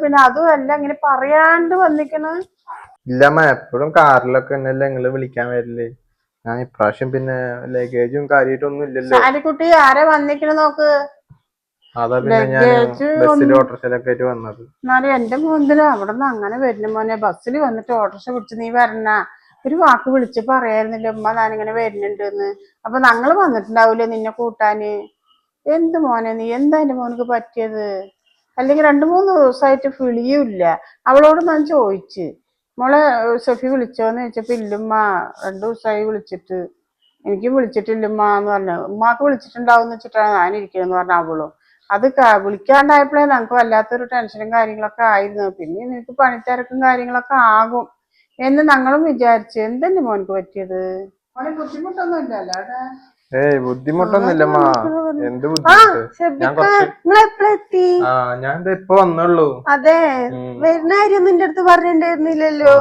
പിന്നെ അതുമല്ല ഇങ്ങനെ പറയാണ്ട് വന്നിക്കണ്. ഇല്ലമ്മ എപ്പോഴും കാറിലൊക്കെ തന്നെയല്ലേ നിങ്ങള് വിളിക്കാൻ വരില്ലേ? ഞാൻ ഇപ്രാവശ്യം പിന്നെ ലഗേജും കാര്യമായിട്ടൊന്നും ഇല്ലല്ലോ. ശാലിക്കുട്ടി ആരെ വന്നിക്കണ് നോക്ക്. അതാ പിന്നെ ഞാൻ ബസ്സിൽ ഓട്ടോറിക്ഷയിലൊക്കെ ആയിട്ട് വന്നത്. എന്നാലും എന്റെ മോന്തിന് അവിടെ നിന്ന് അങ്ങനെ വരുന്ന മോനെ. ബസ്സിൽ വന്നിട്ട് ഓട്ടോറിക്ഷ പിടിച്ച് നീ വരണ ഒരു വാക്ക് വിളിച്ച് പറയായിരുന്നില്ല ഉമ്മ ഞാനിങ്ങനെ വരുന്നുണ്ട് എന്ന്. അപ്പൊ ഞങ്ങള് വന്നിട്ടുണ്ടാവൂലേ നിന്നെ കൂട്ടാന്. എന്ത് മോനെ നീ എന്താ എന്റെ മോനക്ക് പറ്റിയത്? അല്ലെങ്കിൽ 2-3 ദിവസമായിട്ട് വിളിയുമില്ല. അവളോട് ഞാൻ ചോദിച്ച് മോളെ സഫി വിളിച്ചോന്ന് ചോദിച്ചപ്പോ ഇല്ലുമ്മ 2 ദിവസമായി വിളിച്ചിട്ട്. എനിക്ക് വിളിച്ചിട്ടില്ലുമ്മ എന്ന് പറഞ്ഞു. ഉമ്മാക്ക് വിളിച്ചിട്ടുണ്ടാവും വെച്ചിട്ടാണ് ഞാനിരിക്കണെന്ന് പറഞ്ഞു അവളും. അത് വിളിക്കാണ്ടായപ്പോഴേ ഞങ്ങൾക്ക് വല്ലാത്തൊരു ടെൻഷനും കാര്യങ്ങളൊക്കെ ആയിരുന്നു. പിന്നെ നിനക്ക് പണിത്തിരക്കും കാര്യങ്ങളൊക്കെ ആകും എന്ന് ഞങ്ങളും വിചാരിച്ചു. എന്തെന്റെ മോനക്ക് പറ്റിയത്? മോനെ ബുദ്ധിമുട്ടൊന്നും ഇല്ലല്ലോ അവിടെ? ഏയ് ബുദ്ധിമുട്ടൊന്നുമില്ലമ്മ. എന്ത് ബുദ്ധിമുട്ട്? ഞാൻ ഇപ്പൊ വന്നുള്ളൂ. അതെ, വരുന്ന കാര്യം നിന്റെ അടുത്ത് പറഞ്ഞിട്ടുണ്ടായിരുന്നില്ലല്ലോ.